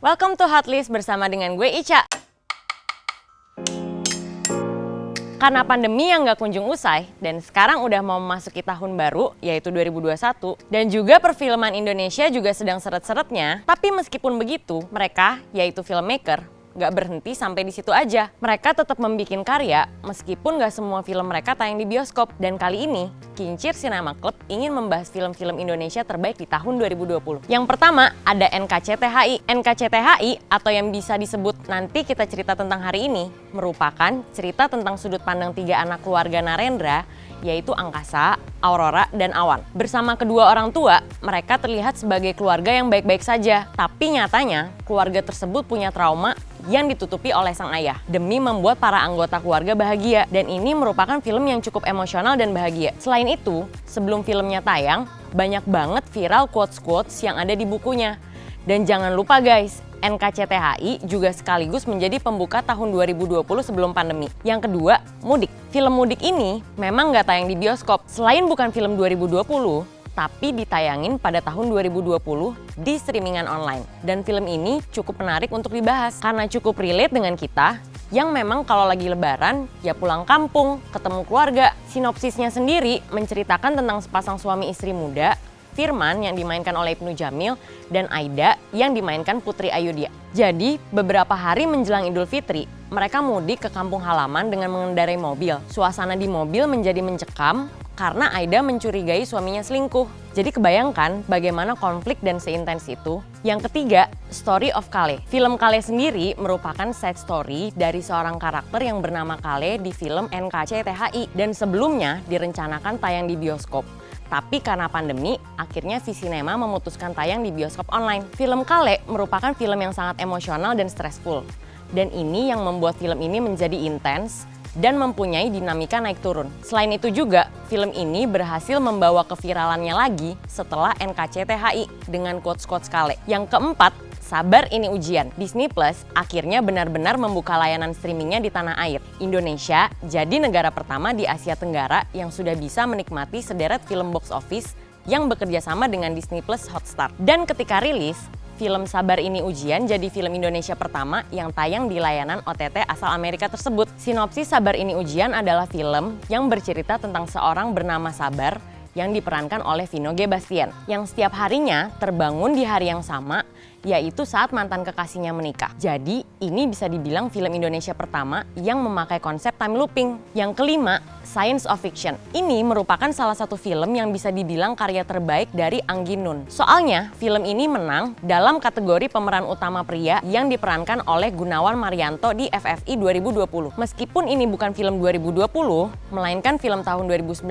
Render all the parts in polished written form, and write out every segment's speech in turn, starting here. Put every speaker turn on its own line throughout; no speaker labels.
Welcome to Hotlist bersama dengan gue Ica. Karena pandemi yang gak kunjung usai dan sekarang udah mau memasuki tahun baru yaitu 2021 dan juga perfilman Indonesia juga sedang seret-seretnya, tapi meskipun begitu mereka yaitu filmmaker gak berhenti sampai di situ aja. Mereka tetap membikin karya meskipun gak semua film mereka tayang di bioskop. Dan kali ini Kincir Cinema Club ingin membahas film-film Indonesia terbaik di tahun 2020. Yang pertama ada NKCTHI. NKCTHI atau yang bisa disebut Nanti Kita Cerita Tentang Hari Ini merupakan cerita tentang sudut pandang 3 anak keluarga Narendra, yaitu Angkasa, Aurora, dan Awan. Bersama kedua orang tua, mereka terlihat sebagai keluarga yang baik-baik saja. Tapi nyatanya, keluarga tersebut punya trauma yang ditutupi oleh sang ayah demi membuat para anggota keluarga bahagia. Dan ini merupakan film yang cukup emosional dan bahagia. Selain itu, sebelum filmnya tayang, banyak banget viral quotes-quotes yang ada di bukunya. Dan jangan lupa guys, NKCTHI juga sekaligus menjadi pembuka tahun 2020 sebelum pandemi. Yang kedua, Mudik. Film Mudik ini memang nggak tayang di bioskop. Selain bukan film 2020, tapi ditayangin pada tahun 2020 di streamingan online. Dan film ini cukup menarik untuk dibahas karena cukup relate dengan kita yang memang kalau lagi lebaran ya pulang kampung, ketemu keluarga. Sinopsisnya sendiri menceritakan tentang sepasang suami istri muda, Firman yang dimainkan oleh Ibnu Jamil dan Aida yang dimainkan Putri Ayudhya. Jadi beberapa hari menjelang Idul Fitri, mereka mudik ke kampung halaman dengan mengendarai mobil. Suasana di mobil menjadi mencekam karena Aida mencurigai suaminya selingkuh. Jadi kebayangkan bagaimana konflik dan seintens itu. Yang ketiga, Story of Kale. Film Kale sendiri merupakan side story dari seorang karakter yang bernama Kale di film NKCTHI dan sebelumnya direncanakan tayang di bioskop. Tapi karena pandemi, akhirnya Visinema memutuskan tayang di bioskop online. Film Kale merupakan film yang sangat emosional dan stressful. Dan ini yang membuat film ini menjadi intens dan mempunyai dinamika naik turun. Selain itu juga, film ini berhasil membawa keviralannya lagi setelah NKCTHI dengan quotes-quotes Kale. Yang keempat, Sabar Ini Ujian. Disney Plus akhirnya benar-benar membuka layanan streamingnya di tanah air. Indonesia jadi negara pertama di Asia Tenggara yang sudah bisa menikmati sederet film box office yang bekerja sama dengan Disney Plus Hotstar. Dan ketika rilis, film Sabar Ini Ujian jadi film Indonesia pertama yang tayang di layanan OTT asal Amerika tersebut. Sinopsis Sabar Ini Ujian adalah film yang bercerita tentang seorang bernama Sabar yang diperankan oleh Vino G. Bastian yang setiap harinya terbangun di hari yang sama, yaitu saat mantan kekasihnya menikah. Jadi ini bisa dibilang film Indonesia pertama yang memakai konsep time looping. Yang kelima, Science of Fiction. Ini merupakan salah satu film yang bisa dibilang karya terbaik dari Anggi Nun. Soalnya film ini menang dalam kategori pemeran utama pria yang diperankan oleh Gunawan Marianto di FFI 2020. Meskipun ini bukan film 2020, melainkan film tahun 2019,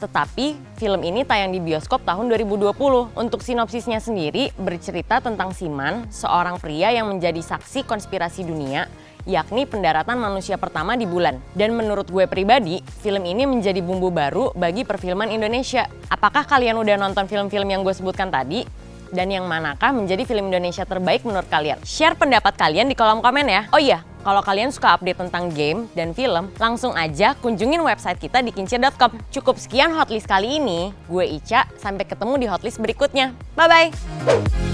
tetapi film ini tayang di bioskop tahun 2020. Untuk sinopsisnya sendiri bercerita tentang Siman, seorang pria yang menjadi saksi konspirasi dunia, yakni pendaratan manusia pertama di bulan. Dan menurut gue pribadi, film ini menjadi bumbu baru bagi perfilman Indonesia. Apakah kalian udah nonton film-film yang gue sebutkan tadi? Dan yang manakah menjadi film Indonesia terbaik menurut kalian? Share pendapat kalian di kolom komen ya. Oh iya, kalau kalian suka update tentang game dan film, langsung aja kunjungin website kita di kincir.com. Cukup sekian Hotlist kali ini. Gue Ica, sampai ketemu di Hotlist berikutnya. Bye-bye!